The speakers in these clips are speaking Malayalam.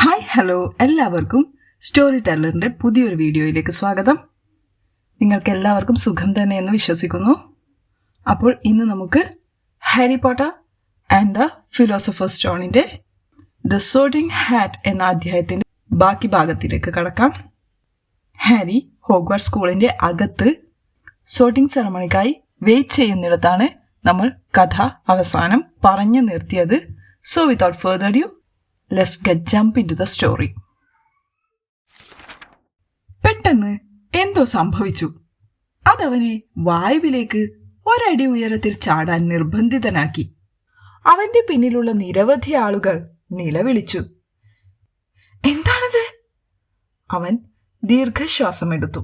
ഹായ് ഹലോ എല്ലാവർക്കും സ്റ്റോറി ടെല്ലറിൻ്റെ പുതിയൊരു വീഡിയോയിലേക്ക് സ്വാഗതം. നിങ്ങൾക്ക് എല്ലാവർക്കും സുഖം തന്നെയെന്ന് വിശ്വസിക്കുന്നു. അപ്പോൾ ഇന്ന് നമുക്ക് Harry Potter and the philosopher സ്റ്റോണിൻ്റെ ദ സോർട്ടിംഗ് ഹാറ്റ് എന്ന അധ്യായത്തിൻ്റെ ബാക്കി ഭാഗത്തിലേക്ക് കടക്കാം. ഹാരി ഹോഗ്വാർട്സ് സ്കൂളിൻ്റെ അകത്ത് സോർട്ടിംഗ് സെറമണിക്കായി വെയിറ്റ് ചെയ്യുന്നിടത്താണ് നമ്മൾ കഥ അവസാനം പറഞ്ഞു നിർത്തിയത്. So without further due, let's get jump into the story. പെട്ടെന്ന് എന്തോ സംഭവിച്ചു. അതവനെ വായുവിലേക്ക് ഒരടി ഉയരത്തിൽ ചാടാൻ നിർബന്ധിതനാക്കി. അവന്റെ പിന്നിലുള്ള നിരവധി ആളുകൾ നിലവിളിച്ചു. എന്താണത്? അവൻ ദീർഘശ്വാസമെടുത്തു.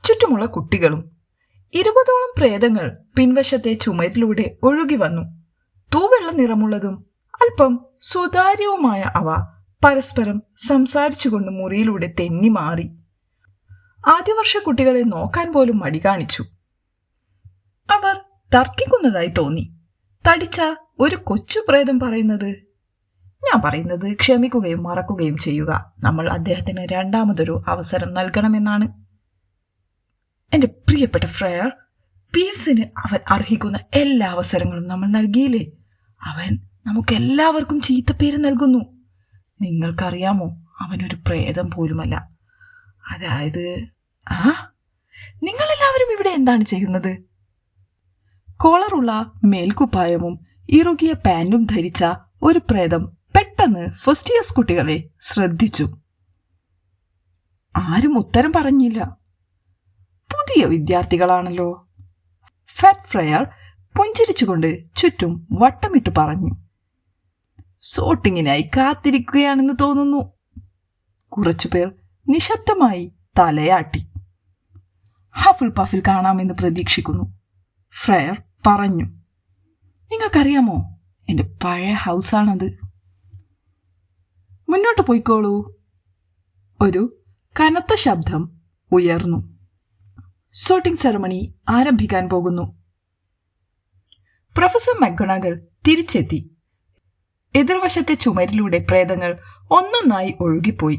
ചുറ്റുമുള്ള കുട്ടികളും 20ഓളം പ്രേതങ്ങൾ പിൻവശത്തെ ചുമരിലൂടെ ഒഴുകി വന്നു. തൂവെള്ള നിറമുള്ളതും അല്പം സുതാര്യവുമായ അവ പരസ്പരം സംസാരിച്ചുകൊണ്ട് മുറിയിലൂടെ തെന്നി മാറി. ആദ്യവർഷ കുട്ടികളെ നോക്കാൻ പോലും മടി കാണിച്ചു. അവർ തർക്കിക്കുന്നതായി തോന്നി. തടിച്ച ഒരു കൊച്ചു പ്രേതം പറയുന്നത്, ഞാൻ പറയുന്നത് ക്ഷമിക്കുകയും മറക്കുകയും ചെയ്യുക. നമ്മൾ അദ്ദേഹത്തിന് രണ്ടാമതൊരു അവസരം നൽകണമെന്നാണ്. എൻ്റെ പ്രിയപ്പെട്ട ഫ്രയർ, പീവ്സിന് അവൻ അർഹിക്കുന്ന എല്ലാ അവസരങ്ങളും നമ്മൾ നൽകിയില്ലേ? അവൻ നമുക്കെല്ലാവർക്കും ചീത്തപ്പേര് നൽകുന്നു. നിങ്ങൾക്കറിയാമോ, അവനൊരു പ്രേതം പോലുമല്ല. അതായത് നിങ്ങളെല്ലാവരും ഇവിടെ എന്താണ് ചെയ്യുന്നത്? കോളറുള്ള മേൽക്കുപ്പായവും ഇറുകിയ പാൻറ്റും ധരിച്ച ഒരു പ്രേതം പെട്ടെന്ന് ഫസ്റ്റ് ഇയേഴ്സ് കുട്ടികളെ ശ്രദ്ധിച്ചു. ആരും ഉത്തരം പറഞ്ഞില്ല. പുതിയ വിദ്യാർത്ഥികളാണല്ലോ. ഫാറ്റ് ഫ്രയർ പുഞ്ചിരിച്ചുകൊണ്ട് ചുറ്റും വട്ടമിട്ട് പറഞ്ഞു, സോർട്ടിങ്ങിനായി കാത്തിരിക്കുകയാണെന്ന് തോന്നുന്നു. കുറച്ചുപേർ നിശബ്ദമായി തലയാട്ടി. ഹഫിൽ പഫിൽ കാണാമെന്ന് പ്രതീക്ഷിക്കുന്നു, ഫ്രയർ പറഞ്ഞു. നിങ്ങൾക്കറിയാമോ, എൻ്റെ പഴയ ഹൗസാണത്. മുന്നോട്ട് പോയിക്കോളൂ. ഒരു കനത്ത ശബ്ദം ഉയർന്നു. സോർട്ടിംഗ് സെറമണി ആരംഭിക്കാൻ പോകുന്നു. പ്രൊഫസർ മക്ഗൊണാഗൽ തിരിച്ചെത്തി. എതിർവശത്തെ ചുമരിലൂടെ പ്രേതങ്ങൾ ഒന്നൊന്നായി ഒഴുകിപ്പോയി.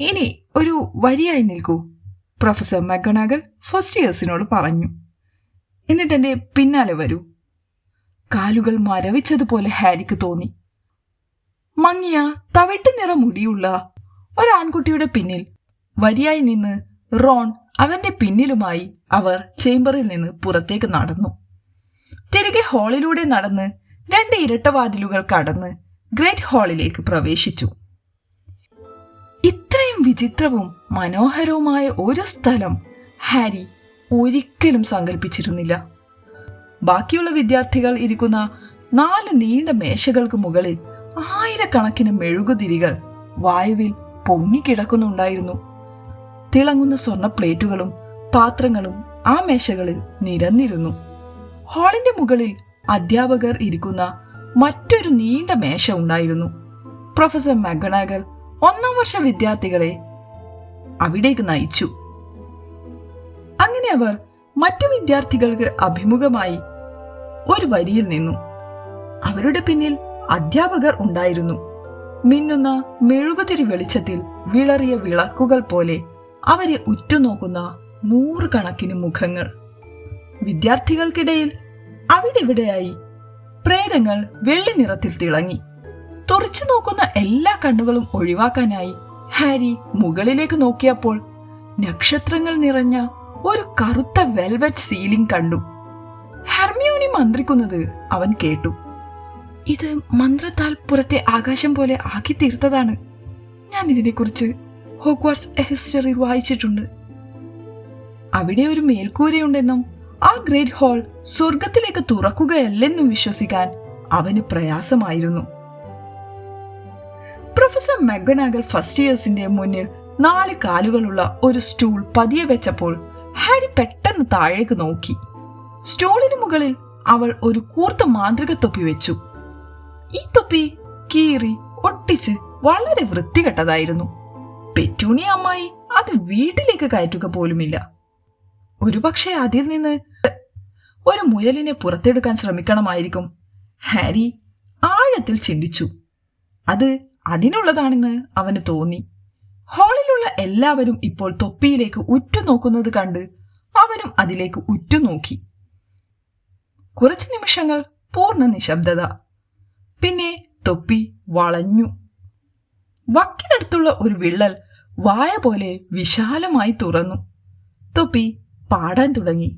ഇനി ഒരു വരിയായി നിൽക്കൂ, പ്രൊഫസർ മക്ഗൊണാഗൽ ഫസ്റ്റ് ഇയേഴ്സിനോട് പറഞ്ഞു. എന്നിട്ടെൻ്റെ പിന്നാലെ വരൂ. കാലുകൾ മരവിച്ചതുപോലെ ഹാരിക്ക് തോന്നി. മങ്ങിയ തവിട്ട് നിറ മുടിയുള്ള ഒരാൺകുട്ടിയുടെ പിന്നിൽ വരിയായി നിന്ന് റോൺ അവന്റെ പിന്നിലുമായി അവർ ചേംബറിൽ നിന്ന് പുറത്തേക്ക് നടന്നു. തിരികെ ഹാളിലൂടെ നടന്ന് 2 ഇരട്ടവാതിലുകൾ കടന്ന് ഗ്രേറ്റ് ഹാളിലേക്ക് പ്രവേശിച്ചു. ഇത്രയും വിചിത്രവും മനോഹരവുമായ ഒരു സ്ഥലം ഹാരി ഒരിക്കലും സങ്കല്പിച്ചിരുന്നില്ല. ബാക്കിയുള്ള വിദ്യാർത്ഥികൾ ഇരിക്കുന്ന 4 നീണ്ട മേശകൾക്ക് മുകളിൽ ആയിരക്കണക്കിന് മെഴുകുതിരികൾ വായുവിൽ പൊങ്ങിക്കിടക്കുന്നുണ്ടായിരുന്നു. തിളങ്ങുന്ന സ്വർണ്ണ പ്ലേറ്റുകളും പാത്രങ്ങളും ആ മേശകളിൽ നിരന്നിരുന്നു. ഹാളിന്റെ മുകളിൽ അധ്യാപകർ ഇരിക്കുന്ന മറ്റൊരു നീണ്ട മേശ ഉണ്ടായിരുന്നു. പ്രൊഫസർ മക്ഗൊണാഗൽ 1ാം വർഷ വിദ്യാർത്ഥികളെ അവിടേക്ക് നയിച്ചു. അങ്ങനെ അവർ മറ്റു വിദ്യാർത്ഥികൾക്ക് അഭിമുഖമായി ഒരു വരിയിൽ നിന്നു. അവരുടെ പിന്നിൽ അധ്യാപകർ ഉണ്ടായിരുന്നു. മിന്നുന്ന മെഴുകുതിരി വെളിച്ചത്തിൽ വിളറിയ വിളക്കുകൾ പോലെ അവരെ ഉറ്റുനോക്കുന്ന 100 കണക്കിന് മുഖങ്ങൾ. വിദ്യാർത്ഥികൾക്കിടയിൽ അവിടെവിടെയായി പ്രേതങ്ങൾ വെള്ളി നിറത്തിൽ തിളങ്ങി. തുറച്ചു നോക്കുന്ന എല്ലാ കണ്ണുകളും ഒഴിവാക്കാനായി ഹാരി മുകളിലേക്ക് നോക്കിയപ്പോൾ നക്ഷത്രങ്ങൾ നിറഞ്ഞ ഒരു കറുത്ത വെൽവെറ്റ് സീലിംഗ് കണ്ടു. ഹെർമിയോണി മന്ത്രിക്കുന്നത് അവൻ കേട്ടു. ഇത് മന്ത്രത്താൽ പുറത്തെ ആകാശം പോലെ ആക്കി തീർത്തതാണ്. ഞാൻ ഇതിനെക്കുറിച്ച് ഹോഗ്വാർട്സ് ഹിസ്റ്ററി വായിച്ചിട്ടുണ്ട്. അവിടെ ഒരു മേൽക്കൂരയുണ്ടെന്നും ആ ഗ്രേറ്റ് ഹാൾ സ്വർഗത്തിലേക്ക് തുറക്കുകയല്ലെന്നും വിശ്വസിക്കാൻ അവന് പ്രയാസമായിരുന്നു. പ്രൊഫസർ മക്ഗൊണാഗൽ ഫസ്റ്റ് ഇയേഴ്സിന്റെ മുന്നിൽ 4 കാലുകളുള്ള ഒരു സ്റ്റൂൾ പതിയെ വെച്ചപ്പോൾ ഹാരി പെട്ടെന്ന് താഴേക്ക് നോക്കി. സ്റ്റൂളിന് മുകളിൽ അവൾ ഒരു കൂർത്ത മാന്ത്രിക തൊപ്പി വെച്ചു. ഈ തൊപ്പി കീറി ഒട്ടിച്ച് വളരെ വൃത്തികെട്ടതായിരുന്നു. പെറ്റൂണിയ അമ്മായി അത് വീട്ടിലേക്ക് കയറ്റുക പോലുമില്ല. ഒരുപക്ഷെ അതിൽ നിന്ന് ഒരു മുയലിനെ പുറത്തെടുക്കാൻ ശ്രമിക്കണമായിരിക്കും. ഹാരി ആഴത്തിൽ ചിന്തിച്ചു. അത് അതിനുള്ളതാണെന്ന് അവന് തോന്നി. ഹാളിലുള്ള എല്ലാവരും ഇപ്പോൾ തൊപ്പിയിലേക്ക് ഉറ്റുനോക്കുന്നത് കണ്ട് അവനും അതിലേക്ക് ഉറ്റുനോക്കി. കുറച്ച് നിമിഷങ്ങൾ പൂർണ്ണ നിശബ്ദത. പിന്നെ തൊപ്പി വളഞ്ഞു. വക്കിനടുത്തുള്ള ഒരു വിള്ളൽ വായ പോലെ വിശാലമായി തുറന്നു. തൊപ്പി പാടാൻ തുടങ്ങി.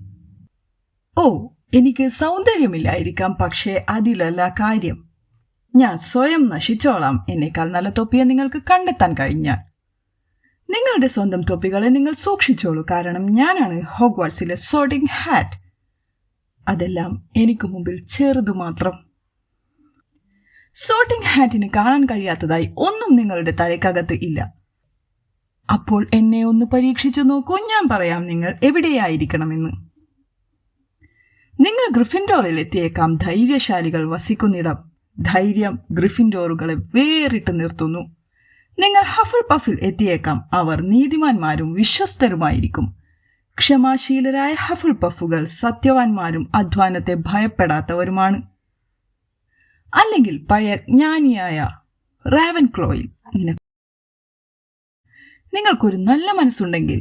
ഓ, എനിക്ക് സൗന്ദര്യമില്ലായിരിക്കാം, പക്ഷേ അതിലല്ല കാര്യം. ഞാൻ സ്വയം നശിച്ചോളാം. എന്നേക്കാൾ നല്ല തൊപ്പിയെ നിങ്ങൾക്ക് കണ്ടെത്താൻ കഴിഞ്ഞാൽ. നിങ്ങളുടെ സ്വന്തം തൊപ്പികളെ നിങ്ങൾ സൂക്ഷിച്ചോളൂ, കാരണം ഞാനാണ് ഹോഗ്വാർട്സിലെ സോർട്ടിംഗ് ഹാറ്റ്. അതെല്ലാം എനിക്ക് മുമ്പിൽ ചെറുതു മാത്രം. സോർട്ടിംഗ് ഹാറ്റിന് കാണാൻ കഴിയാത്തതായി ഒന്നും നിങ്ങളുടെ തലയ്ക്കകത്ത് ഇല്ല. അപ്പോൾ എന്നെ ഒന്ന് പരീക്ഷിച്ചു നോക്കൂ. ഞാൻ പറയാം നിങ്ങൾ എവിടെയായിരിക്കണമെന്ന്. നിങ്ങൾ ഗ്രിഫിൻഡോറിൽ എത്തിയേക്കാം. ധൈര്യശാലികൾ വസിക്കുന്നിടം. ധൈര്യം ഗ്രിഫിൻഡോറുകളെ വേറിട്ട് നിർത്തുന്നു. നിങ്ങൾ ഹഫിൾ പഫിൽ എത്തിയേക്കാം. അവർ നീതിമാന്മാരും വിശ്വസ്തരുമായിരിക്കും. ക്ഷമാശീലരായ ഹഫിൾ പഫുകൾ സത്യവാന്മാരും അധ്വാനത്തെ ഭയപ്പെടാത്തവരുമാണ്. അല്ലെങ്കിൽ പഴയ ജ്ഞാനിയായ റാവൻക്ലോയിൽ നിങ്ങൾക്കൊരു നല്ല മനസ്സുണ്ടെങ്കിൽ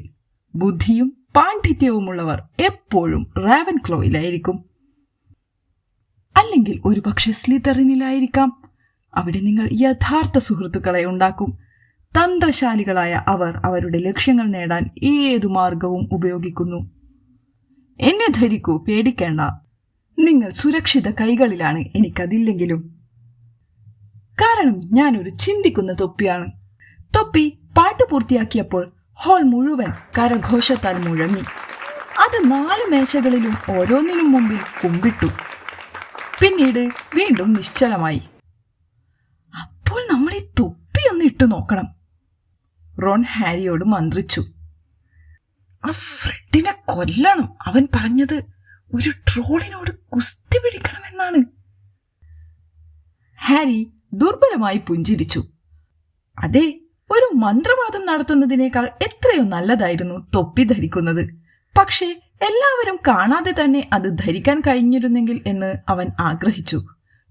ബുദ്ധിയും പാണ്ഡിത്യവുമുള്ളവർ എപ്പോഴും റാവൻക്ലോയിലായിരിക്കും. അല്ലെങ്കിൽ ഒരുപക്ഷെ സ്ലിതറിനിലായിരിക്കാം. അവിടെ നിങ്ങൾ യഥാർത്ഥ സുഹൃത്തുക്കളെ ഉണ്ടാക്കും. തന്ത്രശാലികളായ അവർ അവരുടെ ലക്ഷ്യങ്ങൾ നേടാൻ ഏതു മാർഗവും ഉപയോഗിക്കുന്നു. എന്നെ ധരിക്കൂ, പേടിക്കേണ്ട. നിങ്ങൾ സുരക്ഷിത കൈകളിലാണ്. എനിക്കതില്ലെങ്കിലും. കാരണം ഞാനൊരു ചിന്തിക്കുന്ന തൊപ്പിയാണ്. തൊപ്പി പാട്ട് പൂർത്തിയാക്കിയപ്പോൾ ഹാൾ മുഴുവൻ കരഘോഷത്താൽ മുഴങ്ങി. അത് 4 മേശകളിലും ഓരോന്നിനും മുമ്പിൽ കുമ്പിട്ടു. പിന്നീട് വീണ്ടും നിശ്ചലമായി. അപ്പോൾ നമ്മൾ ഈ തൊപ്പിയൊന്ന് ഇട്ടു നോക്കണം, റോൺ ഹാരിയോട് മന്ത്രിച്ചു. ആ ഫ്രെഡിനെ കൊല്ലണം. അവൻ പറഞ്ഞത് ഒരു ട്രോളിനോട് കുസ്തി പിടിക്കണമെന്നാണ്. ഹാരി ദുർബലമായി പുഞ്ചിരിച്ചു. അതെ, ഒരു മന്ത്രവാദം നടത്തുന്നതിനേക്കാൾ എത്രയോ നല്ലതായിരുന്നു തൊപ്പി ധരിക്കുന്നത്. പക്ഷേ എല്ലാവരും കാണാതെ തന്നെ അത് ധരിക്കാൻ കഴിഞ്ഞിരുന്നെങ്കിൽ എന്ന് അവൻ ആഗ്രഹിച്ചു.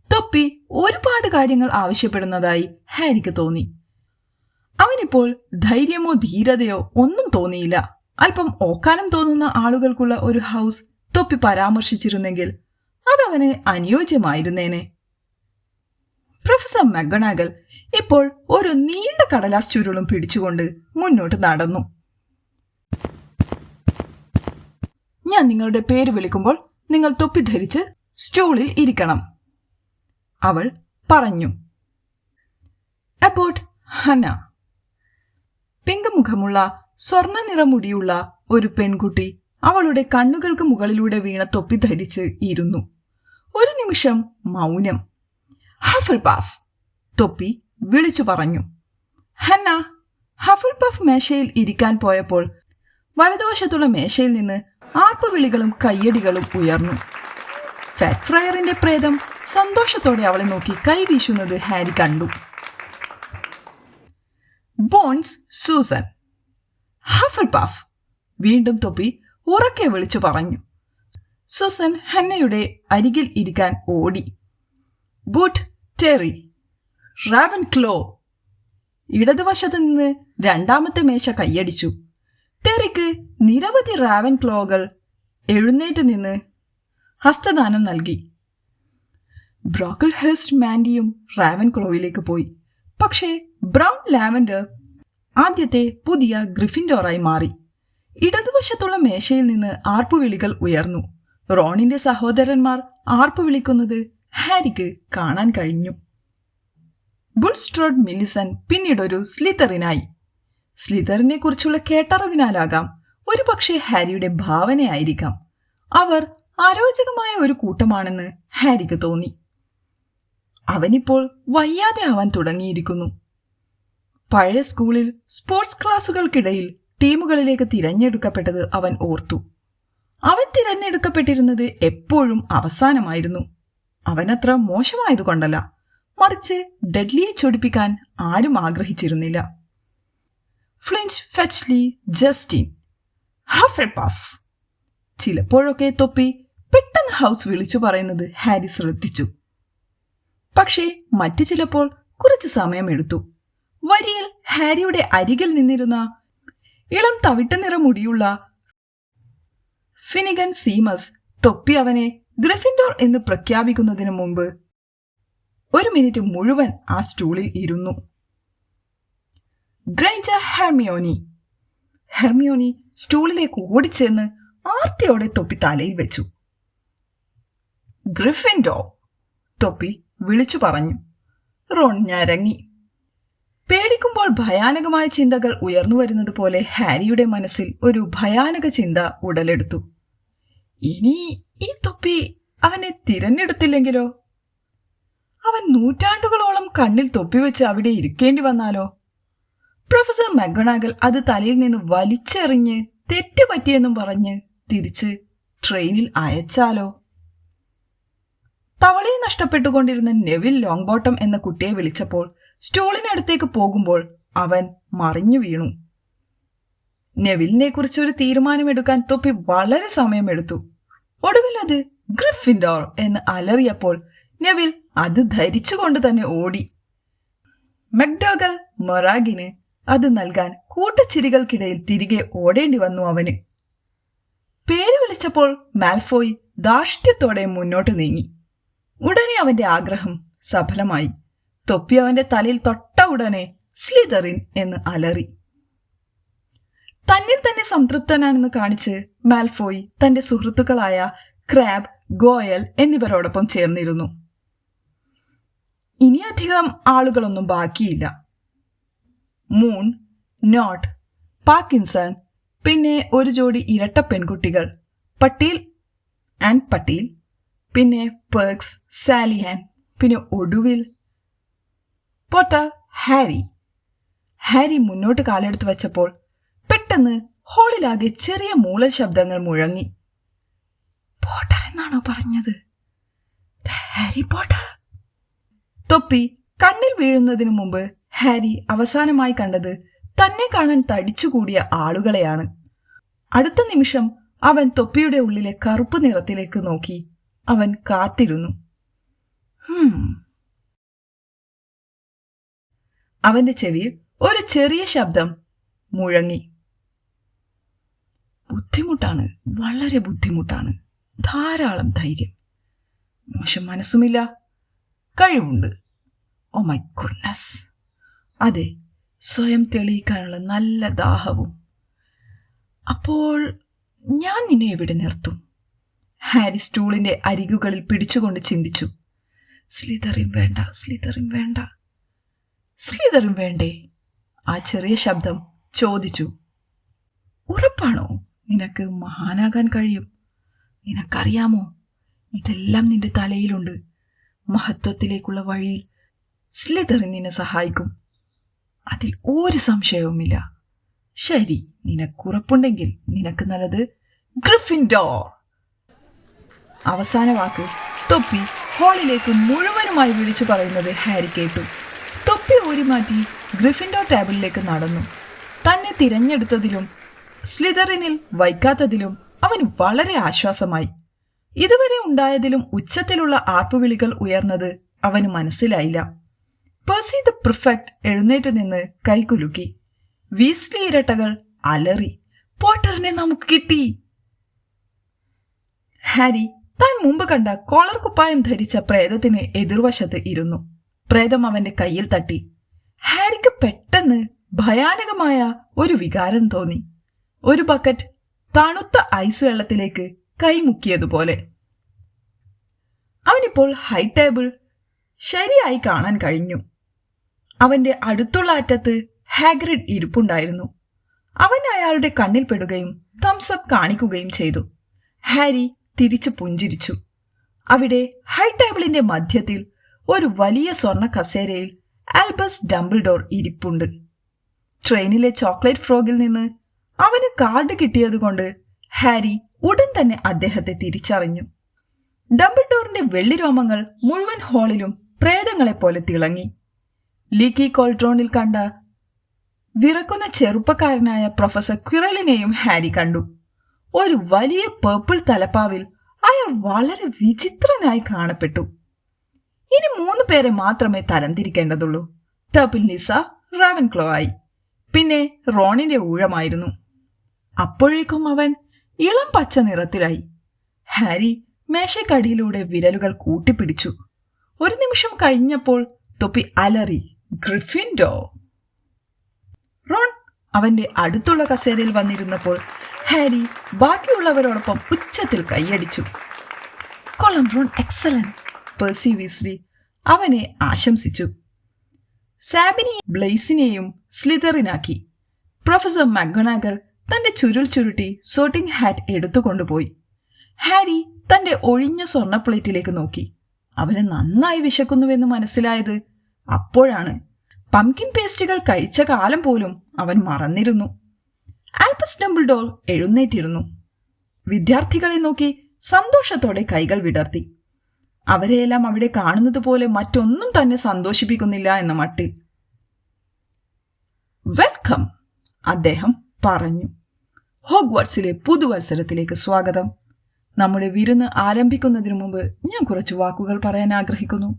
തൊപ്പി ഒരുപാട് കാര്യങ്ങൾ ആവശ്യപ്പെടുന്നതായി ഹാരിക്ക് തോന്നി. അവനിപ്പോൾ ധൈര്യമോ ധീരതയോ ഒന്നും തോന്നിയില്ല. അല്പം ഓക്കാനം തോന്നുന്ന ആളുകൾക്കുള്ള ഒരു ഹൗസ് തൊപ്പി പരാമർശിച്ചിരുന്നെങ്കിൽ അതവന് അനുയോജ്യമായിരുന്നേനെ. പ്രൊഫസർ മക്ഗണാഗൽ ഇപ്പോൾ ഒരു നീണ്ട കടലാസ് ചുരുളും പിടിച്ചുകൊണ്ട് മുന്നോട്ട് നടന്നു. ഞാൻ നിങ്ങളുടെ പേര് വിളിക്കുമ്പോൾ നിങ്ങൾ തൊപ്പി ധരിച്ച് സ്റ്റൂളിൽ ഇരിക്കണം, അവൾ പറഞ്ഞു. Abbott Hannah. പിങ്ക് മുഖമുള്ള സ്വർണ്ണ നിറമുടിയുള്ള ഒരു പെൺകുട്ടി അവളുടെ കണ്ണുകൾക്ക് മുകളിലൂടെ വീണ തൊപ്പി ധരിച്ച് ഇരുന്നു. ഒരു നിമിഷം മൗനം. ഹഫിൾ പഫ്, തൊപ്പി വിളിച്ചു പറഞ്ഞു. ഹന്ന ഹഫിൾ പഫ് മേശയിൽ ഇരിക്കാൻ പോയപ്പോൾ വലതുവശത്തുള്ള മേശയിൽ നിന്ന് ആർപ്പുവിളികളും കയ്യടികളും ഉയർന്നു. ഫാറ്റ് ഫ്രയറിന്റെ പ്രേതം സന്തോഷത്തോടെ അവളെ നോക്കി കൈവീശുന്നത് ഹാരി കണ്ടു. Bones Susan. ഹഫിൾ പഫ്, വീണ്ടും തൊപ്പി ഉറക്കെ വിളിച്ചു പറഞ്ഞു. സൂസൻ ഹന്നയുടെ അരികിൽ ഇരിക്കാൻ ഓടി. Boot Terry. റാവൻക്ലോ. ഇടതുവശത്ത് നിന്ന് രണ്ടാമത്തെ മേശ കൈയടിച്ചു. ടെറിക്ക് നിരവധി റാവൻക്ലോകൾ എഴുന്നേറ്റ് നിന്ന് ഹസ്തദാനം നൽകി. ബ്രോക്കിൾഹേസ്റ്റ് മാൻഡിയും റാവൻക്ലോയിലേക്ക് പോയി. പക്ഷേ ബ്രൗൺ ലാവൻഡർ ആദ്യത്തെ പുതിയ ഗ്രിഫിൻഡോറായി മാറി. ഇടതുവശത്തുള്ള മേശയിൽ നിന്ന് ആർപ്പുവിളികൾ ഉയർന്നു. റോണിന്റെ സഹോദരന്മാർ ആർപ്പുവിളിക്കുന്നത് ഹാരിക്ക് കാണാൻ കഴിഞ്ഞു. ബുൾസ്ട്രോഡ് മില്ലിസൺ പിന്നീടൊരു സ്ലിതറിനായി. സ്ലിതറിനെ കുറിച്ചുള്ള കേട്ടറിവിനാലാകാം, ഒരുപക്ഷെ ഹാരിയുടെ ഭാവനയായിരിക്കാം, അവർ അരോചകമായ ഒരു കൂട്ടമാണെന്ന് ഹാരിക്ക് തോന്നി. അവനിപ്പോൾ വയ്യാതെ ആവാൻ തുടങ്ങിയിരിക്കുന്നു. പഴയ സ്കൂളിൽ സ്പോർട്സ് ക്ലാസുകൾക്കിടയിൽ ടീമുകളിലേക്ക് തിരഞ്ഞെടുക്കപ്പെട്ടത് അവൻ ഓർത്തു. അവൻ തിരഞ്ഞെടുക്കപ്പെട്ടിരുന്നത് എപ്പോഴും അവസാനമായിരുന്നു. അവനത്ര മോശമായതുകൊണ്ടല്ല, മറിച്ച് ഡെഡ്ലിയെ ചൊടിപ്പിക്കാൻ ആരും ആഗ്രഹിച്ചിരുന്നില്ല. Finch, Fletchley, Justin, Hufflepuff. ചിലപ്പോഴൊക്കെ തൊപ്പി പെട്ടെന്ന് ഹൗസ് വിളിച്ചു പറയുന്നത് ഹാരി ശ്രദ്ധിച്ചു. പക്ഷേ മറ്റു ചിലപ്പോൾ കുറച്ച് സമയമെടുത്തു. വരിയിൽ ഹാരിയുടെ അരികിൽ നിന്നിരുന്ന ഇളം തവിട്ട് നിറ മുടിയുള്ള ഫിനിഗൻ സീമസ് തൊപ്പി അവനെ ഗ്രിഫിൻഡോർ എന്ന് പ്രഖ്യാപിക്കുന്നതിന് മുമ്പ് 1 മിനിറ്റ് മുഴുവൻ ആ സ്റ്റൂളിൽ ഇരുന്നു. ഗ്രേഞ്ചർ ഹെർമിയോനി സ്റ്റൂളിലേക്ക് ഓടിച്ചെന്ന് ആർത്തിയോടെ തൊപ്പി തലയിൽ വെച്ചു. ഗ്രിഫിൻഡോർ, തൊപ്പി വിളിച്ചു പറഞ്ഞു. റോൺ ഞരങ്ങി. പേടിക്കുമ്പോൾ ഭയാനകമായ ചിന്തകൾ ഉയർന്നു വരുന്നത് പോലെ ഹാരിയുടെ മനസ്സിൽ ഒരു ഭയാനക ചിന്ത ഉടലെടുത്തു. ഇനി ഈ തൊപ്പി അവനെ തിരഞ്ഞെടുത്തില്ലെങ്കിലോ? അവൻ നൂറ്റാണ്ടുകളോളം കണ്ണിൽ തൊപ്പിവെച്ച് അവിടെ ഇരിക്കേണ്ടി വന്നാലോ? പ്രൊഫസർ മക്ഗൊണാഗൽ അത് തലയിൽ നിന്ന് വലിച്ചെറിഞ്ഞ് തെറ്റുപറ്റിയെന്നും പറഞ്ഞ് തിരിച്ച് ട്രെയിനിൽ അയച്ചാലോ? തവളയെ നഷ്ടപ്പെട്ടുകൊണ്ടിരുന്ന നെവിൽ ലോങ്ബോട്ടം എന്ന കുട്ടിയെ വിളിച്ചപ്പോൾ സ്റ്റൂളിനടുത്തേക്ക് പോകുമ്പോൾ അവൻ മറിഞ്ഞു വീണു. നെവിലിനെ കുറിച്ച് ഒരു തീരുമാനമെടുക്കാൻ തൊപ്പി വളരെ സമയമെടുത്തു. ഒടുവിൽ അത് ഗ്രിഫിൻഡോർ എന്ന് അലറിയപ്പോൾ നെവിൽ അത് ധരിച്ചുകൊണ്ട് തന്നെ ഓടി. മക്ഡോഗൽ മൊറാഗിന് അത് നൽകാൻ കൂട്ടച്ചിരികൾക്കിടയിൽ തിരികെ ഓടേണ്ടി വന്നു അവന്. പേര് വിളിച്ചപ്പോൾ മാൽഫോയ് ധാർഷ്ട്യത്തോടെ മുന്നോട്ട് നീങ്ങി. ഉടനെ അവന്റെ ആഗ്രഹം സഫലമായി. തൊപ്പി അവന്റെ തലയിൽ തൊട്ട ഉടനെ സ്ലിതറിൻ എന്ന് അലറി. തന്നിൽ തന്നെ സംതൃപ്തനാണെന്ന് കാണിച്ച് മാൽഫോയ് തന്റെ സുഹൃത്തുക്കളായ ക്രാബ്, ഗോയൽ എന്നിവരോടൊപ്പം ചേർന്നിരുന്നു. ഇനിയധികം ആളുകളൊന്നും ബാക്കിയില്ല. മൂൺ, നോട്ട്, പാർക്കിൻസൺ, പിന്നെ ഒരു ജോഡി ഇരട്ട പെൺകുട്ടികൾ പട്ടീൽ, പിന്നെ പെർക്സ്, സാലിഹാൻ, പിന്നെ ഒടുവിൽ പോട്ടർ ഹാരി മുന്നോട്ട് കാലെടുത്ത് വെച്ചപ്പോൾ പെട്ടെന്ന് ഹാളിലാകെ ചെറിയ മൂളൽ ശബ്ദങ്ങൾ മുഴങ്ങി. പോട്ടർ എന്നാണോ പറഞ്ഞത്? Harry Potter. തൊപ്പി കണ്ണിൽ വീഴുന്നതിനു മുമ്പ് ഹാരി അവസാനമായി കണ്ടത് തന്നെ കാണാൻ തടിച്ചുകൂടിയ ആളുകളെയാണ്. അടുത്ത നിമിഷം അവൻ തൊപ്പിയുടെ ഉള്ളിലെ കറുപ്പ് നിറത്തിലേക്ക് നോക്കി. അവൻ കാത്തിരുന്നു. അവന്റെ ചെവിയിൽ ഒരു ചെറിയ ശബ്ദം മുഴങ്ങി. ബുദ്ധിമുട്ടാണ്, വളരെ ബുദ്ധിമുട്ടാണ്. ധാരാളം ധൈര്യം, മോശം മനസ്സുമില്ല, കഴിവുണ്ട്. Oh my goodness. അതെ, സ്വയം തെളിയിക്കാനുള്ള നല്ല ദാഹവും. അപ്പോൾ ഞാൻ നിന്നെ എവിടെ നിർത്തും? ഹാരി സ്റ്റൂളിന്റെ അരികുകളിൽ പിടിച്ചുകൊണ്ട് ചിന്തിച്ചു. സ്ലിതറിൻ വേണ്ട, സ്ലിതറിൻ വേണ്ടേ? ആ ചെറിയ ശബ്ദം ചോദിച്ചു. ഉറപ്പാണോ നിനക്ക് മഹാനാകാൻ കഴിയും? നിനക്കറിയാമോ, ഇതെല്ലാം നിന്റെ തലയിലുണ്ട്. മഹത്വത്തിലേക്കുള്ള വഴിയിൽ സ്ലിതറിൻ നിന്നെ സഹായിക്കും. അതിൽ ഒരു സംശയവുമില്ല. ശരി, നിനക്കുറപ്പുണ്ടെങ്കിൽ നിനക്ക് നല്ലത് ഗ്രിഫിൻഡോർ. അവസാന വാക്ക് തൊപ്പി ഹാളിലേക്ക് മുഴുവനുമായി വിളിച്ചു പറയുന്നത് ഹാരി കേട്ടു. തൊപ്പി ഊരിമാറ്റി ഗ്രിഫിൻഡോർ ടേബിളിലേക്ക് നടന്നു. തന്നെ തിരഞ്ഞെടുത്തതിലും സ്ലിതറിനിൽ വയ്ക്കാത്തതിലും അവന് വളരെ ആശ്വാസമായി. ഇതുവരെ ഉണ്ടായതിലും ഉച്ചത്തിലുള്ള ആർപ്പുവിളികൾ ഉയർന്നത് അവന് മനസ്സിലായില്ല. പെർസി ദ പ്രിഫെക്റ്റ് എഴുന്നേറ്റ് നിന്ന് കൈകുലുക്കി. വീസ്ലി ഇരട്ടകൾ അലറി. പോട്ടറിനെ നമുക്ക് കിട്ടി. ഹാരി താൻ മുമ്പ് കണ്ട കോളർ കുപ്പായം ധരിച്ച പ്രേതത്തിന് എതിർവശത്ത് ഇരുന്നു. പ്രേതം അവന്റെ കയ്യിൽ തട്ടി. ഹാരിക്ക് പെട്ടെന്ന് ഭയാനകമായ ഒരു വികാരം തോന്നി. ഒരു ബക്കറ്റ് തണുത്ത ഐസ് വെള്ളത്തിലേക്ക് കൈമുക്കിയതുപോലെ. അവനിപ്പോൾ ഹൈ ടേബിൾ ശരിയായി കാണാൻ കഴിഞ്ഞു. അവന്റെ അടുത്തുള്ള അറ്റത്ത് ഹാഗ്രിഡ് ഇരിപ്പുണ്ടായിരുന്നു. അവൻ അയാളുടെ കണ്ണിൽ പെടുകയും തംസപ്പ് കാണിക്കുകയും ചെയ്തു. ഹാരി തിരിച്ചു പുഞ്ചിരിച്ചു. അവിടെ ഹൈ ടേബിളിന്റെ മധ്യത്തിൽ ഒരു വലിയ സ്വർണ്ണ കസേരയിൽ ആൽബസ് ഡംബിൾഡോർ ഇരിപ്പുണ്ട്. ട്രെയിനിലെ ചോക്ലേറ്റ് ഫ്രോഗിൽ നിന്ന് അവന് കാർഡ് കിട്ടിയതുകൊണ്ട് ഹാരി ഉടൻ തന്നെ അദ്ദേഹത്തെ തിരിച്ചറിഞ്ഞു. ഡംബിൾഡോറിന്റെ വെള്ളിരോമങ്ങൾ മുഴുവൻ ഹാളിലും പ്രേതങ്ങളെപ്പോലെ തിളങ്ങി. ലീക്കി കോൾട്രോണിൽ കണ്ട വിറക്കുന്ന ചെറുപ്പക്കാരനായ പ്രൊഫസർ ക്വിറലിനെയും ഹാരി കണ്ടു. ഒരു വലിയ പേർപ്പിൾ തലപ്പാവിൽ അയാൾ വളരെ വിചിത്രനായി കാണപ്പെട്ടു. ഇനി 3 പേരെ മാത്രമേ തരംതിരിക്കേണ്ടതുള്ളൂ. ടർപ്പിൽ നിസ, റാവൻക്ലോ ആയി. പിന്നെ റോണിന്റെ ഊഴമായിരുന്നു. അപ്പോഴേക്കും അവൻ ഇളം പച്ച നിറത്തിലായി. ഹാരി മേശക്കടിയിലൂടെ വിരലുകൾ കൂട്ടിപ്പിടിച്ചു. ഒരു നിമിഷം കഴിഞ്ഞപ്പോൾ തൊപ്പി അലറി, ഗ്രിഫിൻഡോ! റോൺ അവന്റെ അടുത്തുള്ള കസേരയിൽ വന്നിരുന്നപ്പോൾ ഹാരി ബാക്കിയുള്ളവരോടൊപ്പം ഉച്ചത്തിൽ കൈയടിച്ചു. കൊള്ളാം റോൺ, എക്സലന്റ്! പേഴ്സി വീസ്ലി അവനെ ആശംസിച്ചു. സാബിനെയും ബ്ലെയ്സിനെയും സ്ലിതറിനാക്കി. പ്രൊഫസർ മക്ഗൊണാഗൽ തന്റെ ചുരുൾ ചുരുട്ടി സോർട്ടിംഗ് ഹാറ്റ് എടുത്തുകൊണ്ടുപോയി. ഹാരി തന്റെ ഒഴിഞ്ഞ സ്വർണ്ണ പ്ലേറ്റിലേക്ക് നോക്കി. അവന് നന്നായി വിശക്കുന്നുവെന്ന് മനസ്സിലായത് അപ്പോഴാണ്. പംകിൻ പേസ്റ്റുകൾ കഴിച്ച കാലം പോലും അവൻ മറന്നിരുന്നു. ആൽബസ് ഡംബിൾഡോർ എഴുന്നേറ്റിരുന്നു. വിദ്യാർത്ഥികളെ നോക്കി സന്തോഷത്തോടെ കൈകൾ വിടർത്തി. അവരെയെല്ലാം അവിടെ കാണുന്നത് പോലെ മറ്റൊന്നും തന്നെ സന്തോഷിപ്പിക്കുന്നില്ല എന്ന മട്ടിൽ. വെൽക്കം, അദ്ദേഹം പറഞ്ഞു. ഹോഗ്വാർട്സിലെ പുതുവത്സരത്തിലേക്ക് സ്വാഗതം. നമ്മുടെ വിരുന്ന് ആരംഭിക്കുന്നതിന് മുമ്പ് ഞാൻ കുറച്ച് വാക്കുകൾ പറയാൻ ആഗ്രഹിക്കുന്നു.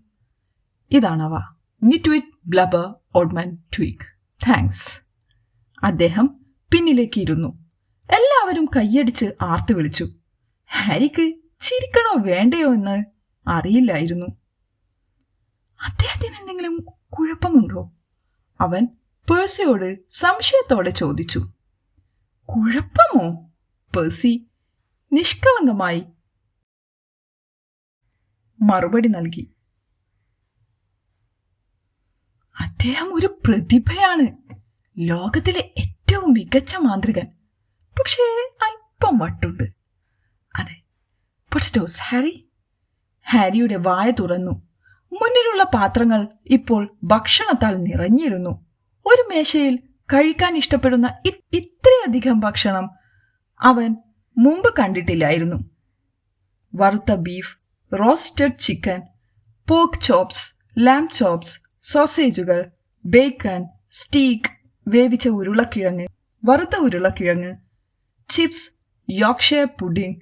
ഇതാണവ. നിറ്റ്വിറ്റ്, ബ്ലബർ, ഓഡ്മാൻ, ട്വീക്ക്. താങ്ക്സ്. അദ്ദേഹം പിന്നിലേക്ക് ഇരുന്നു. എല്ലാവരും കൈയടിച്ച് ആർത്തു വിളിച്ചു. ഹാരിക്ക് ചിരിക്കണോ വേണ്ടയോ എന്ന് അറിയില്ലായിരുന്നു. അദ്ദേഹത്തിന് എന്തെങ്കിലും കുഴപ്പമുണ്ടോ? അവൻ പേഴ്സിയോട് സംശയത്തോടെ ചോദിച്ചു. കുഴപ്പമോ? പേഴ്സി നിഷ്കളങ്കമായി മറുപടി നൽകി. അദ്ദേഹം ഒരു പ്രതിഭയാണ്, ലോകത്തിലെ ഏറ്റവും മികച്ച മാന്ത്രികൻ. പക്ഷേ അല്പം വട്ടുണ്ട്. അതെ, പൊട്ടറ്റോസ് ഹാരി. ഹാരിയുടെ വായ തുറന്നു. മുന്നിലുള്ള പാത്രങ്ങൾ ഇപ്പോൾ ഭക്ഷണത്താൽ നിറഞ്ഞിരുന്നു. ഒരു മേശയിൽ കഴിക്കാൻ ഇഷ്ടപ്പെടുന്ന ഇത്രയധികം ഭക്ഷണം അവൻ മുമ്പ് കണ്ടിട്ടില്ലായിരുന്നു. വറുത്ത beef, roasted chicken, pork chops, lamb chops, സോസേജുകൾ, ബേക്കൺ, സ്റ്റീക്ക്, വേവിച്ച ഉരുളക്കിഴങ്ങ്, വറുത്ത ഉരുളക്കിഴങ്ങ്, ചിപ്സ്, യോർക്ക്ഷയർ പുഡിംഗ്,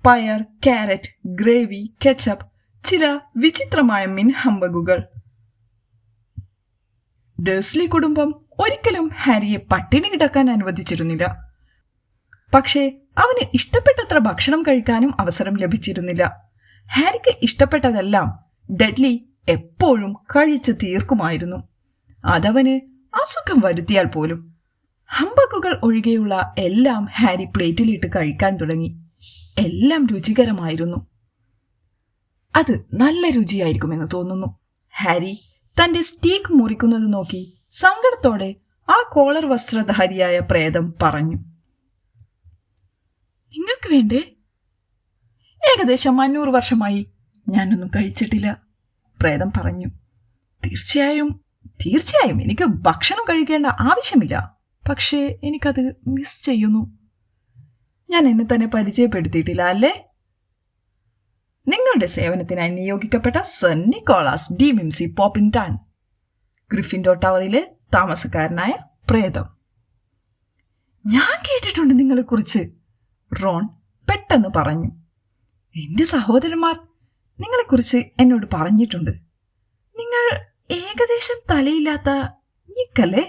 പയർ, കാരറ്റ്, ഗ്രേവി, കെച്ചപ്പ്, ചില വിചിത്രമായ മിൻഹംബഗുകൾ. ഡേഴ്സ്ലി കുടുംബം ഒരിക്കലും ഹാരിയെ പട്ടിണി കിടക്കാൻ അനുവദിച്ചിരുന്നില്ല. പക്ഷേ അവന് ഇഷ്ടപ്പെട്ടത്ര ഭക്ഷണം കഴിക്കാനും അവസരം ലഭിച്ചിരുന്നില്ല. ഹാരിക്ക് ഇഷ്ടപ്പെട്ടതെല്ലാം ഡഡ്ലി എപ്പോഴും കഴിച്ചു തീർക്കുമായിരുന്നു. അതവന് അസുഖം വരുത്തിയാൽ പോലും. ഹംബഗുകൾ ഒഴികെയുള്ള എല്ലാം ഹാരി പ്ലേറ്റിലിട്ട് കഴിക്കാൻ തുടങ്ങി. എല്ലാം രുചികരമായിരുന്നു. അത് നല്ല രുചിയായിരിക്കുമെന്ന് തോന്നുന്നു. ഹാരി തന്റെ സ്റ്റീക്ക് മുറിക്കുന്നത് നോക്കി സങ്കടത്തോടെ ആ കോളർ വസ്ത്രധാരിയായ പ്രേതം പറഞ്ഞു. നിങ്ങൾക്ക് വേണ്ടേ? ഏകദേശം 500 വർഷമായി ഞാനൊന്നും കഴിച്ചിട്ടില്ല, പ്രേതം പറഞ്ഞു. തീർച്ചയായും എനിക്ക് ഭക്ഷണം കഴിക്കേണ്ട ആവശ്യമില്ല. പക്ഷേ എനിക്കത് മിസ് ചെയ്യുന്നു. ഞാൻ എന്നെ തന്നെ പരിചയപ്പെടുത്തിയിട്ടില്ല അല്ലേ? നിങ്ങളുടെ സേവനത്തിനായി നിയോഗിക്കപ്പെട്ട സർ നിക്കോളാസ് ഡി മിംസി പോപ്പിൻടൺ, ഗ്രിഫിൻഡോർ ടവറിലെ താമസക്കാരനായ പ്രേതം. ഞാൻ കേട്ടിട്ടുണ്ട് നിങ്ങളെക്കുറിച്ച്, റോൺ പെട്ടെന്ന് പറഞ്ഞു. എന്റെ സഹോദരന്മാർ നിങ്ങളെക്കുറിച്ച് എന്നോട് പറഞ്ഞിട്ടുണ്ട്. നിങ്ങൾ ഏകദേശം തലയില്ലാത്ത നിക്കല്ലേ?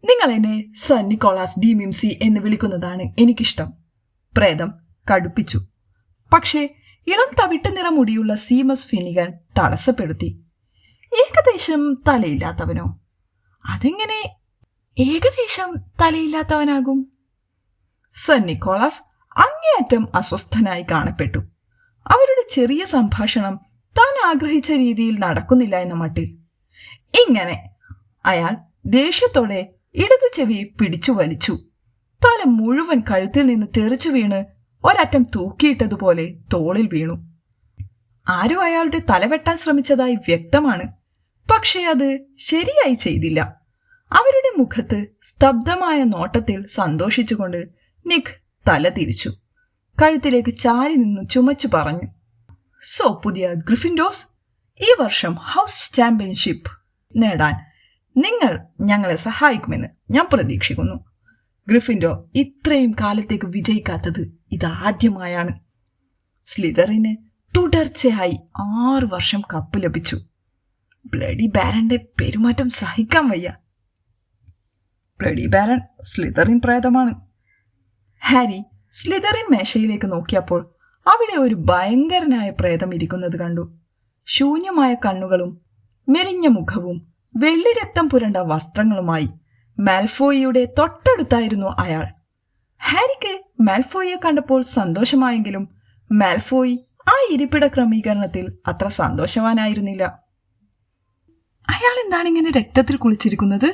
നിങ്ങൾ എന്നെ സർ നിക്കോളാസ് ഡി മിംസി എന്ന് വിളിക്കുന്നതാണ് എനിക്കിഷ്ടം, പ്രേതം കടുപ്പിച്ചു. പക്ഷേ ഇളം തവിട്ട് നിറ മുടിയുള്ള സീമസ് ഫിനിഗൻ തടസ്സപ്പെടുത്തി. ഏകദേശം തലയില്ലാത്തവനോ? അതെങ്ങനെ ഏകദേശം തലയില്ലാത്തവനാകും? സർ നിക്കോളാസ് അങ്ങേയറ്റം അസ്വസ്ഥനായി കാണപ്പെട്ടു. അവരുടെ ചെറിയ സംഭാഷണം താൻ ആഗ്രഹിച്ച രീതിയിൽ നടക്കുന്നില്ല എന്ന മട്ടിൽ. ഇങ്ങനെ അയാൾ ദേഷ്യത്തോടെ ഇടതു ചെവി പിടിച്ചു വലിച്ചു. തല മുഴുവൻ കഴുത്തിൽ നിന്ന് തെറിച്ചു വീണ് ഒരറ്റം തൂക്കിയിട്ടതുപോലെ തോളിൽ വീണു. ആരോ അയാളുടെ തലവെട്ടാൻ ശ്രമിച്ചതായി വ്യക്തമാണ്. പക്ഷേ അത് ശരിയായി ചെയ്തില്ല. അവരുടെ മുഖത്ത് സ്തബ്ധമായ നോട്ടത്തിൽ സന്തോഷിച്ചുകൊണ്ട് നിക്ക് തല തിരിച്ചു. കഴുത്തിലേക്ക് ചാരി നിന്ന് ചുമച്ചു പറഞ്ഞു. സോ പുതിയ ഗ്രിഫിൻഡോസ്, ഈ വർഷം ഹൗസ് ചാമ്പ്യൻഷിപ്പ് നേടാൻ നിങ്ങൾ ഞങ്ങളെ സഹായിക്കുമെന്ന് ഞാൻ പ്രതീക്ഷിക്കുന്നു. ഗ്രിഫിൻഡോർ ഇത്രയും കാലത്തേക്ക് വിജയിക്കാത്തത് ഇതാദ്യമായാണ്. സ്ലിതറിന് തുടർച്ചയായി 6 വർഷം കപ്പ് ലഭിച്ചു. ബ്ലഡി ബാരന്റെ പെരുമാറ്റം സഹിക്കാൻ വയ്യ. ബ്ലഡി ബാരൻ സ്ലിതറിൻ പ്രേതമാണ്. ഹാരി സ്ലിതറിൻ മേശയിലേക്ക് നോക്കിയപ്പോൾ അവിടെ ഒരു ഭയങ്കരനായ പ്രേതം ഇരിക്കുന്നത് കണ്ടു. ശൂന്യമായ കണ്ണുകളും മെലിഞ്ഞ മുഖവും വെള്ളി രക്തം പുരണ്ട വസ്ത്രങ്ങളുമായി മാൽഫോയിയുടെ തൊട്ടടുത്തായിരുന്നു അയാൾ. ഹാരിക്ക് മാൽഫോയിയെ കണ്ടപ്പോൾ സന്തോഷമായെങ്കിലും മാൽഫോയി ആ ഇരിപ്പിട ക്രമീകരണത്തിൽ അത്ര സന്തോഷവാനായിരുന്നില്ല. അയാൾ എന്താണ് ഇങ്ങനെ രക്തത്തിൽ കുളിച്ചിരിക്കുന്നത്?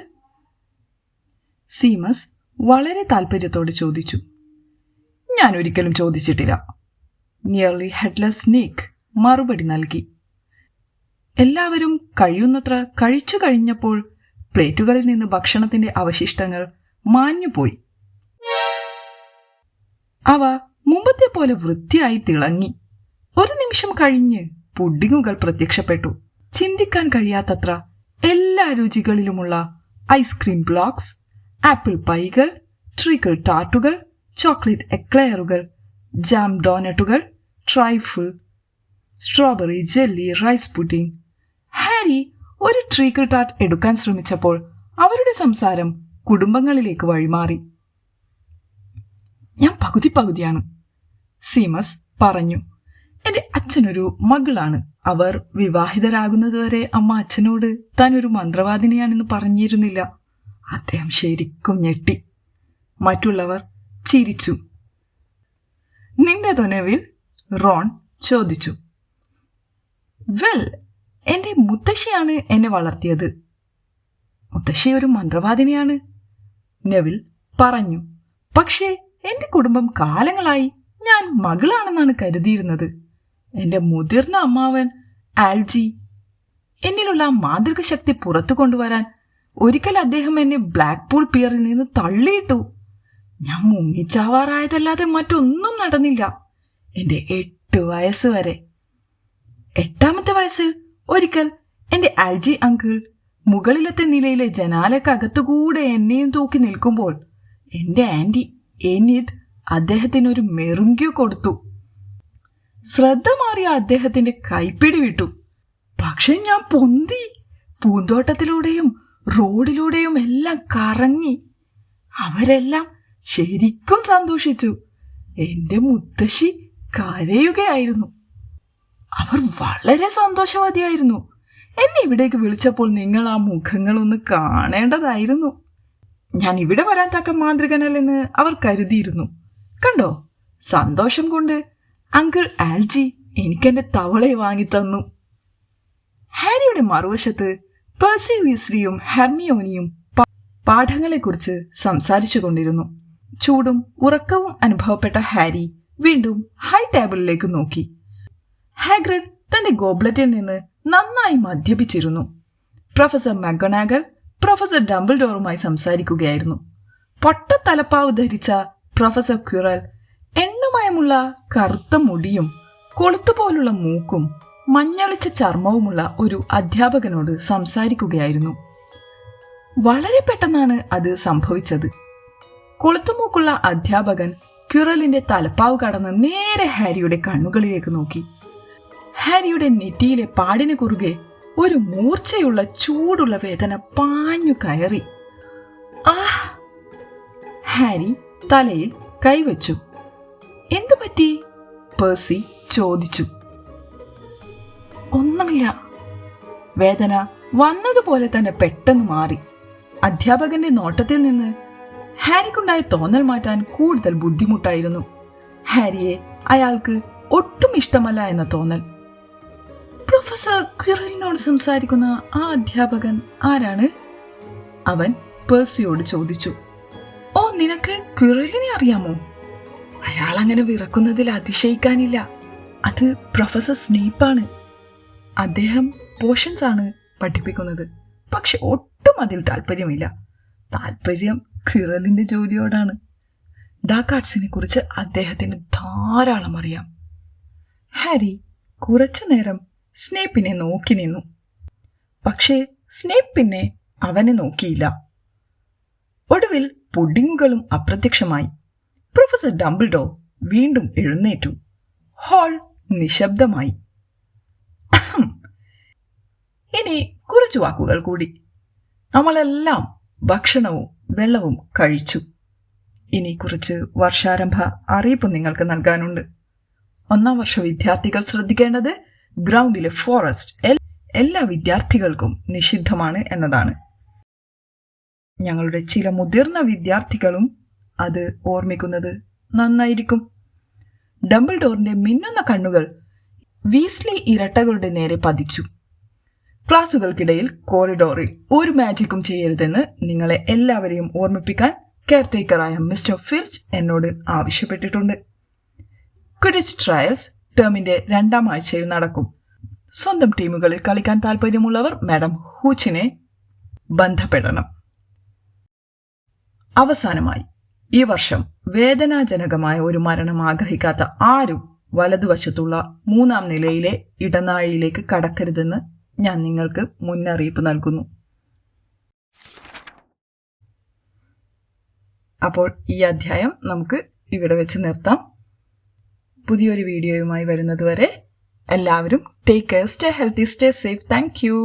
സീമസ് വളരെ താല്പര്യത്തോടെ ചോദിച്ചു. ഞാൻ ഒരിക്കലും ചോദിച്ചിട്ടില്ല. നിയർലി ഹെഡ്ലെസ് സ്നേക്ക് മറുപടി നൽകി. എല്ലാവരും കഴിയുന്നത്ര കഴിച്ചു കഴിഞ്ഞപ്പോൾ പ്ലേറ്റുകളിൽ നിന്ന് ഭക്ഷണത്തിന്റെ അവശിഷ്ടങ്ങൾ മാഞ്ഞുപോയി. അവ മുമ്പത്തെ പോലെ വൃത്തിയായി തിളങ്ങി. ഒരു നിമിഷം കഴിഞ്ഞ് പുഡിങ്ങുകൾ പ്രത്യക്ഷപ്പെട്ടു. ചിന്തിക്കാൻ കഴിയാത്തത്ര എല്ലാ രുചികളിലുമുള്ള ഐസ്ക്രീം ബ്ലോക്സ്, ആപ്പിൾ പൈകൾ, ട്രിക്കിൾ ടാർട്ടുകൾ, ചോക്ലേറ്റ് എക്ലെയറുകൾ, ജാം ഡോനട്ടുകൾ, trifle, strawberry jelly, rice pudding. Harry ഒരു ട്രീക്കിൾ ടാർട്ട് എടുക്കാൻ ശ്രമിച്ചപ്പോൾ അവരുടെ സംസാരം കുടുംബങ്ങളിലേക്ക് വഴിമാറി. ഞാൻ പകുതിയാണ്, സീമസ് പറഞ്ഞു. എൻ്റെ അച്ഛനൊരു മകളാണ്. അവർ വിവാഹിതരാകുന്നതുവരെ അമ്മ അച്ഛനോട് താൻ ഒരു മന്ത്രവാദിനിയാണെന്ന് പറഞ്ഞിരുന്നില്ല. അദ്ദേഹം ശരിക്കും ഞെട്ടി. മറ്റുള്ളവർ ചിരിച്ചു. നിന്റെ തൊനവിൽ? റോൺ ചോദിച്ചു. വെൽ, എൻ്റെ മുത്തശ്ശിയാണ് എന്നെ വളർത്തിയത്. മുത്തശ്ശി ഒരു മന്ത്രവാദിനിയാണ്, നെവിൽ പറഞ്ഞു. പക്ഷേ എൻ്റെ കുടുംബം കാലങ്ങളായി ഞാൻ മകളാണെന്നാണ് കരുതിയിരുന്നത്. എൻ്റെ മുതിർന്ന അമ്മാവൻ ആൽജി എന്നിലുള്ള മാന്ത്രിക ശക്തി പുറത്തു കൊണ്ടുവരാൻ ഒരിക്കൽ അദ്ദേഹം എന്നെ ബ്ലാക്ക് പൂൾ പിയറിൽ നിന്ന് തള്ളിയിട്ടു. ഞാൻ മുങ്ങിച്ചാവാറായതല്ലാതെ മറ്റൊന്നും നടന്നില്ല. എൻ്റെ 8 വയസ്സ് വരെ. 8ാമത്തെ വയസ്സിൽ ഒരിക്കൽ എൻ്റെ ആൽജി അങ്കിൾ മുകളിലത്തെ നിലയിലെ ജനാലക്കകത്തുകൂടെ എന്നെയും തൂക്കി നിൽക്കുമ്പോൾ എൻ്റെ ആൻറ്റി എനിറ്റ് അദ്ദേഹത്തിനൊരു മെറുങ്ക്യു കൊടുത്തു. ശ്രദ്ധ മാറിയ അദ്ദേഹത്തിന്റെ കൈപ്പിടി വിട്ടു. പക്ഷെ ഞാൻ പൊന്തി പൂന്തോട്ടത്തിലൂടെയും റോഡിലൂടെയും എല്ലാം കറങ്ങി. അവരെല്ലാം ശരിക്കും സന്തോഷിച്ചു. എൻ്റെ മുത്തശ്ശി കരയുകയായിരുന്നു. അവർ വളരെ സന്തോഷവതിയായിരുന്നു. എന്നെ ഇവിടേക്ക് വിളിച്ചപ്പോൾ നിങ്ങൾ ആ മുഖങ്ങളൊന്ന് കാണേണ്ടതായിരുന്നു. ഞാൻ ഇവിടെ വരാൻ തക്ക മാന്ത്രികനല്ലെന്ന് അവർ കരുതിയിരുന്നു. കണ്ടോ, സന്തോഷം കൊണ്ട് അങ്കിൾ ആൽജി എനിക്കെന്റെ തവളയെ വാങ്ങിത്തന്നു. ഹാരിയുടെ മറുവശത്ത് പെർസി വീസ്ലിയും ഹെർമിയോണിയും പാഠങ്ങളെക്കുറിച്ച് സംസാരിച്ചു കൊണ്ടിരുന്നു. ചൂടും ഉറക്കവും അനുഭവപ്പെട്ട ഹാരി വീണ്ടും ഹൈ ടേബിളിലേക്ക് നോക്കി. ഹാഗ്രിഡ് തന്റെ ഗോബ്ലറ്റിൽ നിന്ന് നന്നായി മദ്യപിച്ചിരുന്നു. പ്രൊഫസർ മക്ഗൊണാഗൽ പ്രൊഫസർ ഡംബിൾഡോറുമായി സംസാരിക്കുകയായിരുന്നു. പൊട്ടത്തലപ്പാവ് ധരിച്ച പ്രൊഫസർ ക്വിറൽ എണ്ണമയമുള്ള കറുത്ത മുടിയും കൊളുത്തുപോലുള്ള മൂക്കും മഞ്ഞളിച്ച ചർമ്മവുമുള്ള ഒരു അധ്യാപകനോട് സംസാരിക്കുകയായിരുന്നു. വളരെ പെട്ടെന്നാണ് അത് സംഭവിച്ചത്. കൊളുത്തുമൂക്കുള്ള അധ്യാപകൻ ക്വിറലിന്റെ തലപ്പാവ് കടന്ന് നേരെ ഹാരിയുടെ കണ്ണുകളിലേക്ക് നോക്കി. ഹാരിയുടെ നെറ്റിയിലെ പാടിന് കുറുകെ ഒരു മൂർച്ചയുള്ള ചൂടുള്ള വേദന പാഞ്ഞു കയറി. ഹാരി തലയിൽ കൈവച്ചു. എന്തു പറ്റി? പേഴ്സി ചോദിച്ചു. ഒന്നുമില്ല. വേദന വന്നതുപോലെ തന്നെ പെട്ടെന്ന് മാറി. അധ്യാപകന്റെ നോട്ടത്തിൽ നിന്ന് ഹാരിക്കുണ്ടായ തോന്നൽ മാറ്റാൻ കൂടുതൽ ബുദ്ധിമുട്ടായിരുന്നു. ഹാരിയെ അയാൾക്ക് ഒട്ടും ഇഷ്ടമല്ല എന്ന തോന്നൽ. പ്രൊഫസർ ക്വിറലിനോട് സംസാരിക്കുന്ന ആ അധ്യാപകൻ ആരാണ്? അവൻ പേഴ്സിയോട് ചോദിച്ചു. ഓ, നിനക്ക് ക്വിറലിനെ അറിയാമോ? അയാൾ അങ്ങനെ വിറക്കുന്നതിൽ അതിശയിക്കാനില്ല. അത് പ്രൊഫസർ സ്നേപ്പാണ്. അദ്ദേഹം പോഷൻസ് ആണ് പഠിപ്പിക്കുന്നത്. പക്ഷെ ഒട്ടും അതിൽ താല്പര്യമില്ല. താല്പര്യം ക്വിറലിന്റെ ജോലിയോടാണ്. ഡാർക്ക് ആർട്സിനെ കുറിച്ച് അദ്ദേഹത്തിന് ധാരാളം അറിയാം. ഹാരി കുറച്ചു നേരം സ്നേപ്പിനെ നോക്കി നിന്നു. പക്ഷേ സ്നേപ്പ് പിന്നെ അവനെ നോക്കിയില്ല. ഒടുവിൽ പുഡിങ്ങുകളും അപ്രത്യക്ഷമായി. പ്രൊഫസർ ഡംബിൾഡോർ വീണ്ടും എഴുന്നേറ്റു. ഹാൾ നിശബ്ദമായി. ഇനി കുറച്ച് വാക്കുകൾ കൂടി. നമ്മളെല്ലാം ഭക്ഷണവും വെള്ളവും കഴിച്ചു. ഇനി കുറച്ച് വർഷാരംഭ അറിയിപ്പ് നിങ്ങൾക്ക് നൽകാനുണ്ട്. 1ാം വർഷ വിദ്യാർത്ഥികൾ ശ്രദ്ധിക്കേണ്ടത് ഗ്രൗണ്ടിലെ ഫോറസ്റ്റ് എല്ലാ വിദ്യാർത്ഥികൾക്കും നിഷിദ്ധമാണ് എന്നതാണ്. ഞങ്ങളുടെ ചില മുതിർന്ന വിദ്യാർത്ഥികളും അത് ഓർമ്മിക്കുന്നത് നന്നായിരിക്കും. ഡംബിൾഡോറിന്റെ മിന്നുന്ന കണ്ണുകൾ വീസ്ലി ഇരട്ടകളുടെ നേരെ പതിച്ചു. ക്ലാസുകൾക്കിടയിൽ കോറിഡോറിൽ ഒരു മാജിക്കും ചെയ്യരുതെന്ന് നിങ്ങളെ എല്ലാവരെയും ഓർമ്മിപ്പിക്കാൻ കെയർടേക്കറായ മിസ്റ്റർ ഫിൽച്ച് എന്നോട് ആവശ്യപ്പെട്ടിട്ടുണ്ട്. ക്വിഡിച്ച് ട്രയൽസ് ടേമിന്റെ 2ാം ആഴ്ചയിൽ നടക്കും. സ്വന്തം ടീമുകളിൽ കളിക്കാൻ താല്പര്യമുള്ളവർ മാഡം ഹൂച്ചിനെ ബന്ധപ്പെടണം. അവസാനമായി, ഈ വർഷം വേദനാജനകമായ ഒരു മരണം ആഗ്രഹിക്കാത്ത ആരും വലതുവശത്തുള്ള 3ാം നിലയിലെ ഇടനാഴിയിലേക്ക് കടക്കരുതെന്ന് ഞാൻ നിങ്ങൾക്ക് മുന്നറിയിപ്പ് നൽകുന്നു. അപ്പോൾ ഈ അധ്യായം നമുക്ക് ഇവിടെ വെച്ച് നിർത്താം. പുതിയൊരു വീഡിയോയുമായി വരുന്നതുവരെ എല്ലാവരും take care, stay healthy, stay safe. Thank you.